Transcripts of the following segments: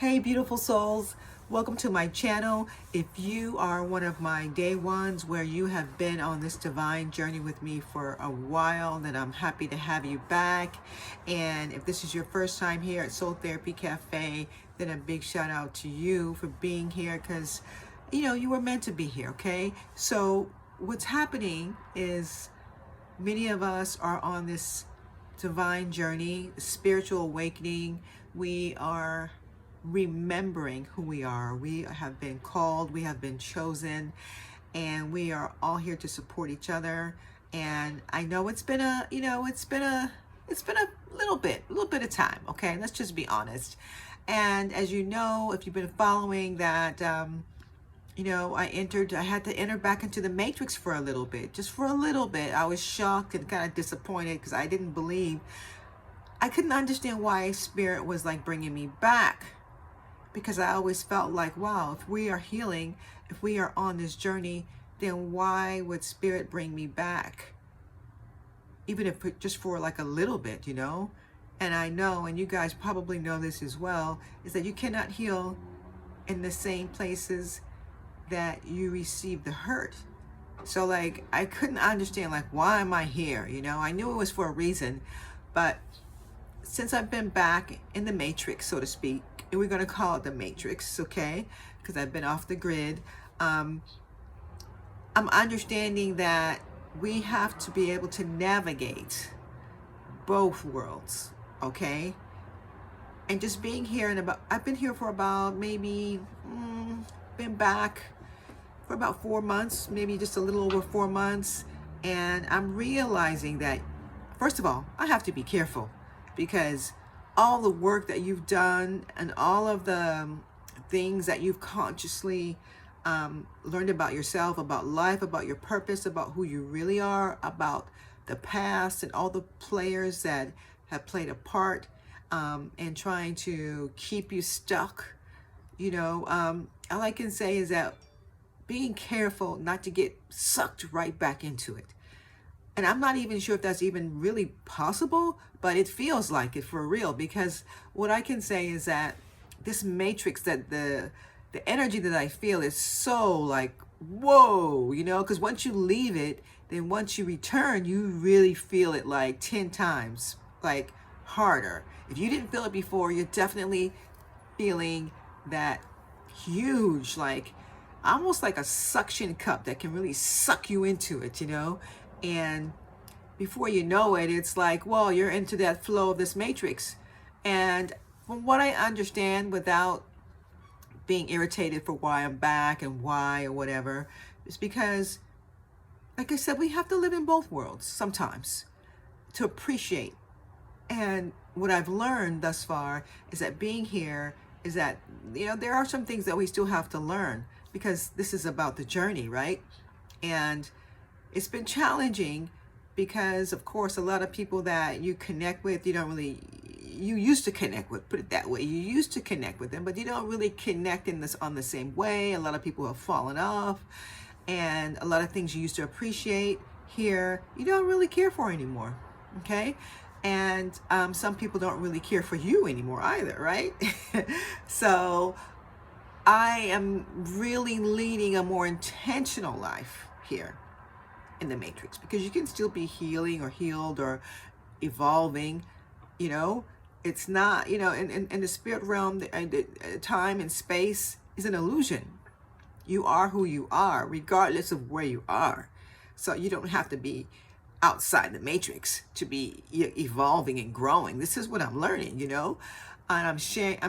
Hey, beautiful souls. Welcome to my channel. If you are one of my day ones where you have been on this divine journey with me for a while, then I'm happy to have you back. And if this is your first time here at Soul Therapy Cafe, then a big shout out to you for being here because, you were meant to be here, okay? So what's happening is many of us are on this divine journey, spiritual awakening. We are remembering who we are. We have been called, we have been chosen, and we are all here to support each other. And I know it's been a, it's been a little bit of time. Okay, let's just be honest. And as you know, if you've been following that, I had to enter back into the matrix for a little bit, just for a little bit. I was shocked and kind of disappointed because I didn't believe, I couldn't understand why spirit was like bringing me back, because I always felt like, wow, if we are healing, if we are on this journey, then why would spirit bring me back? Even if just for like a little bit, And I know, and you guys probably know this as well, is that you cannot heal in the same places that you receive the hurt. So like, I couldn't understand, like, why am I here? I knew it was for a reason, but since I've been back in the matrix, so to speak, and we're going to call it the matrix, okay? Because I've been off the grid. I'm understanding that we have to be able to navigate both worlds, okay? And just being here I've been here for about maybe, been back for about 4 months, maybe just a little over 4 months. And I'm realizing that, first of all, I have to be careful because all the work that you've done and all of the things that you've consciously learned about yourself, about life, about your purpose, about who you really are, about the past and all the players that have played a part in trying to keep you stuck. All I can say is that being careful not to get sucked right back into it. And I'm not even sure if that's even really possible, but it feels like it for real, because what I can say is that this matrix, that the energy that I feel is so like, whoa, because once you leave it, then once you return, you really feel it like 10 times, like harder. If you didn't feel it before, you're definitely feeling that huge, like almost like a suction cup that can really suck you into it, and before you know it, it's like, well, you're into that flow of this matrix. And from what I understand, without being irritated for why I'm back and why or whatever, it's because, like I said, we have to live in both worlds sometimes to appreciate. And what I've learned thus far is that being here is that, there are some things that we still have to learn, because this is about the journey, right? And it's been challenging because, of course, a lot of people that you connect with, you used to connect with, put it that way. You used to connect with them, but you don't really connect on the same way. A lot of people have fallen off, and a lot of things you used to appreciate here, you don't really care for anymore, okay? And some people don't really care for you anymore either, right? So I am really leading a more intentional life here in the matrix, because you can still be healing or healed or evolving. It's not, in the spirit realm, the time and space is an illusion. You are who you are regardless of where you are. So you don't have to be outside the matrix to be evolving and growing. This is what I'm learning, and I'm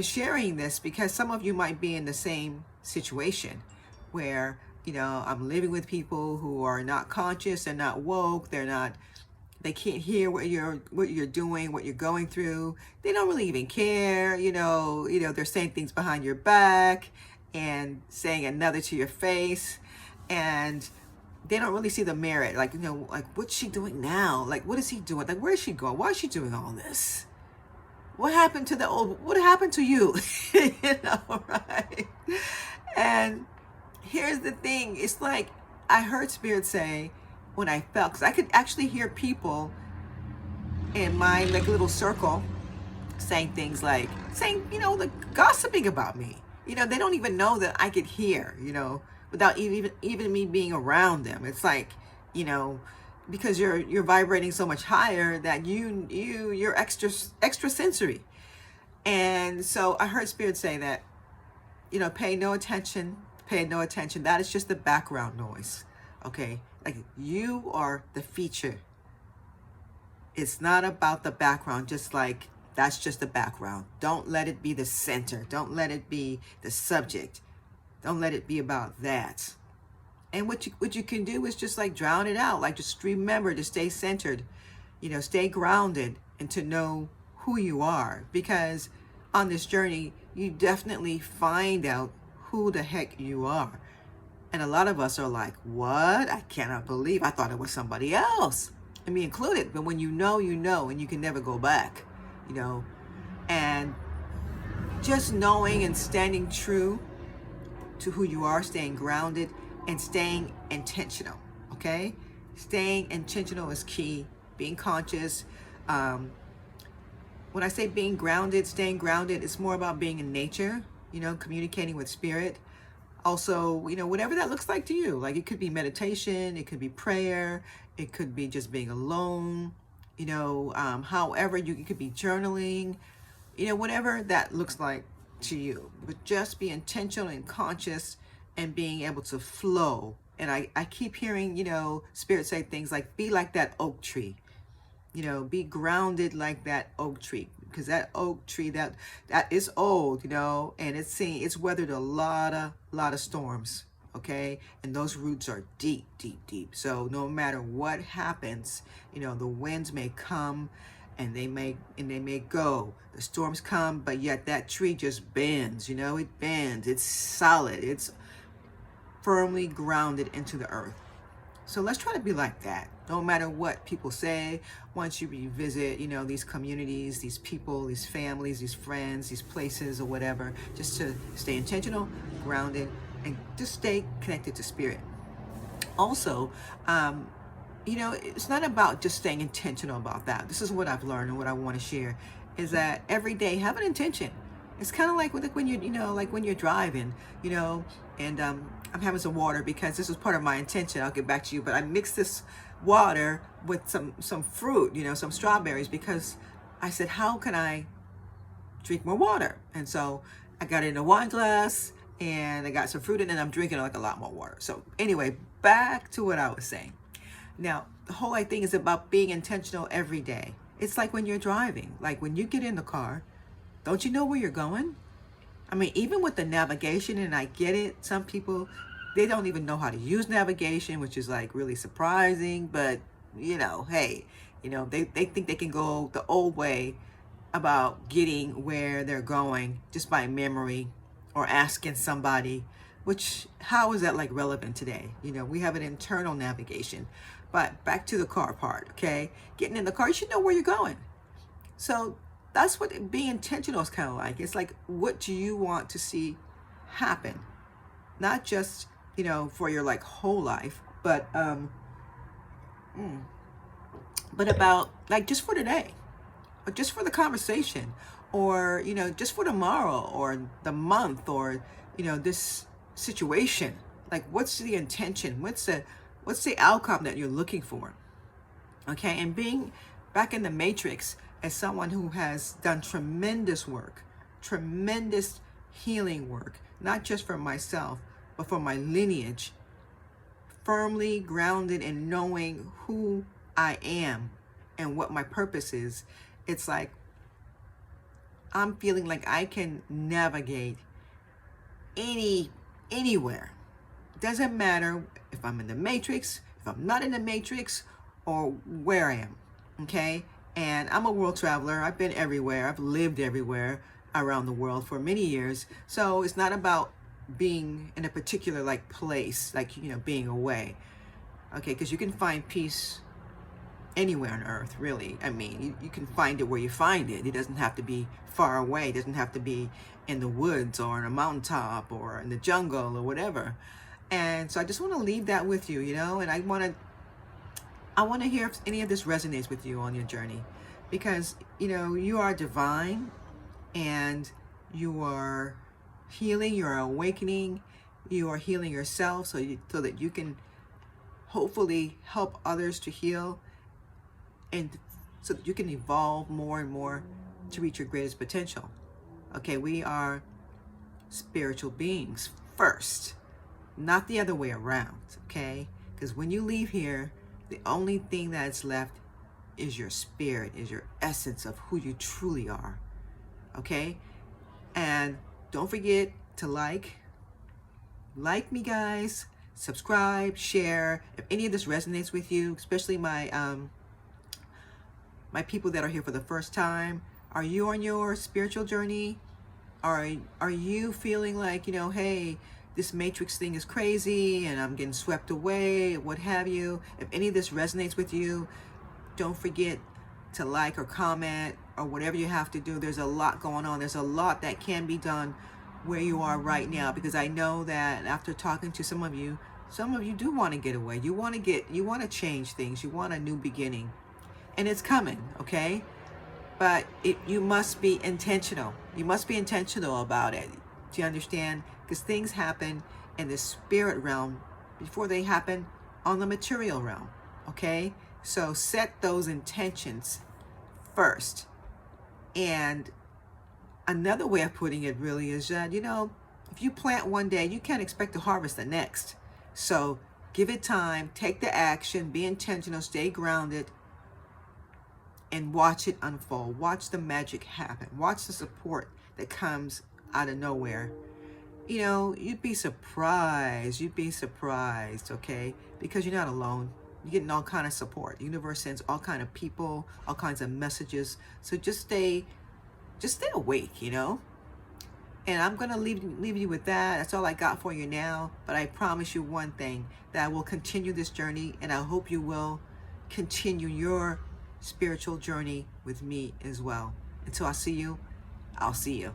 sharing this because some of you might be in the same situation where, I'm living with people who are not conscious, they're not woke, they can't hear what you're doing, what you're going through. They don't really even care, they're saying things behind your back and saying another to your face, and they don't really see the merit. Like, like, what's she doing now? Like, what is he doing? Like, where is she going? Why is she doing all this? What happened to what happened to you? Right? And here's the thing. It's like, I heard Spirit say when I felt, because I could actually hear people in my like little circle saying things like, like gossiping about me. They don't even know that I could hear, without even me being around them. It's like, you know, because you're vibrating so much higher that you're extra sensory. And so I heard Spirit say that, pay no attention, pay no attention. That is just the background noise. Okay? Like, you are the feature. It's not about the background, just like that's just the background. Don't let it be the center. Don't let it be the subject. Don't let it be about that. And what you can do is just like drown it out. Like, just remember to stay centered, stay grounded, and to know who you are. Because on this journey, you definitely find out who the heck you are. And a lot of us are like, what? I cannot believe I thought it was somebody else. And me included. But when you know, and you can never go back, and just knowing and standing true to who you are, staying grounded and staying intentional. Okay? Staying intentional is key. Being conscious. When I say being grounded, staying grounded, it's more about being in nature, communicating with spirit. Also, whatever that looks like to you. Like, it could be meditation, it could be prayer, it could be just being alone, however, it could be journaling, whatever that looks like to you. But just be intentional and conscious and being able to flow. And I keep hearing, Spirit say things like, be like that oak tree. Be grounded like that oak tree, because that oak tree that is old, and it's weathered a lot of storms, okay? And those roots are deep, deep, deep. So no matter what happens, the winds may come and they may go. The storms come, but yet that tree just bends, it bends. It's solid. It's firmly grounded into the earth. So let's try to be like that. No matter what people say, once you revisit, these communities, these people, these families, these friends, these places or whatever, just to stay intentional, grounded, and just stay connected to spirit. Also, it's not about just staying intentional about that. This is what I've learned and what I want to share, is that every day have an intention. It's kind of like when you like when you're driving, and I'm having some water because this was part of my intention. I'll get back to you, but I mixed this water with some fruit, some strawberries, because I said, how can I drink more water? And so I got it in a wine glass and I got some fruit in it, and I'm drinking like a lot more water. So anyway, back to what I was saying. Now, the whole thing is about being intentional every day. It's like when you're driving, like when you get in the car, don't you know where you're going? I mean, even with the navigation, and I get it, some people, they don't even know how to use navigation, which is like really surprising, but hey, they think they can go the old way about getting where they're going just by memory or asking somebody, which, how is that like relevant today? We have an internal navigation. But back to the car part, okay? Getting in the car, you should know where you're going. So that's what being intentional is kind of like. It's like, what do you want to see happen? Not just, for your like whole life, but about like just for today, or just for the conversation, or, just for tomorrow, or the month, or, this situation. Like, what's the intention? What's the outcome that you're looking for? Okay, and being back in the matrix, as someone who has done tremendous work, tremendous healing work, not just for myself, but for my lineage, firmly grounded in knowing who I am and what my purpose is, it's like I'm feeling like I can navigate anywhere. Doesn't matter if I'm in the matrix, if I'm not in the matrix, or where I am. Okay? And I'm a world traveler. I've been everywhere. I've lived everywhere around the world for many years. So it's not about being in a particular like place, like, being away. Okay? Because you can find peace anywhere on earth, really. I mean, you can find it where you find it. It doesn't have to be far away. It doesn't have to be in the woods or on a mountaintop or in the jungle or whatever. And so I just want to leave that with you, and I want to hear if any of this resonates with you on your journey. because you know you are divine, and you are healing, you are awakening, you are healing yourself, so that you can hopefully help others to heal, and so that you can evolve more and more to reach your greatest potential. Okay, we are spiritual beings first, not the other way around. Okay, because when you leave here, the only thing that's left is your spirit, is your essence of who you truly are. Okay, and don't forget to like me, guys. Subscribe, share. If any of this resonates with you, especially my people that are here for the first time, are you on your spiritual journey? Are you feeling like, you know, hey, this matrix thing is crazy and I'm getting swept away, what have you? If any of this resonates with you, don't forget to like or comment or whatever you have to do. There's a lot going on. There's a lot that can be done where you are right now, because I know that after talking to some of you do want to get away. You want to change things. You want a new beginning. And it's coming, okay? But you must be intentional. You must be intentional about it. Do you understand? Because things happen in the spirit realm before they happen on the material realm, okay? So set those intentions first. And another way of putting it really is that, you know, if you plant one day, you can't expect to harvest the next. So give it time, take the action, be intentional, stay grounded, and watch it unfold. Watch the magic happen. Watch the support that comes out of nowhere. You know, you'd be surprised, okay? Because you're not alone. You're getting all kind of support. The universe sends all kind of people, all kinds of messages. So just stay awake, you know? And I'm going to leave you with that. That's all I got for you now. But I promise you one thing, that I will continue this journey, and I hope you will continue your spiritual journey with me as well. Until I see you, I'll see you.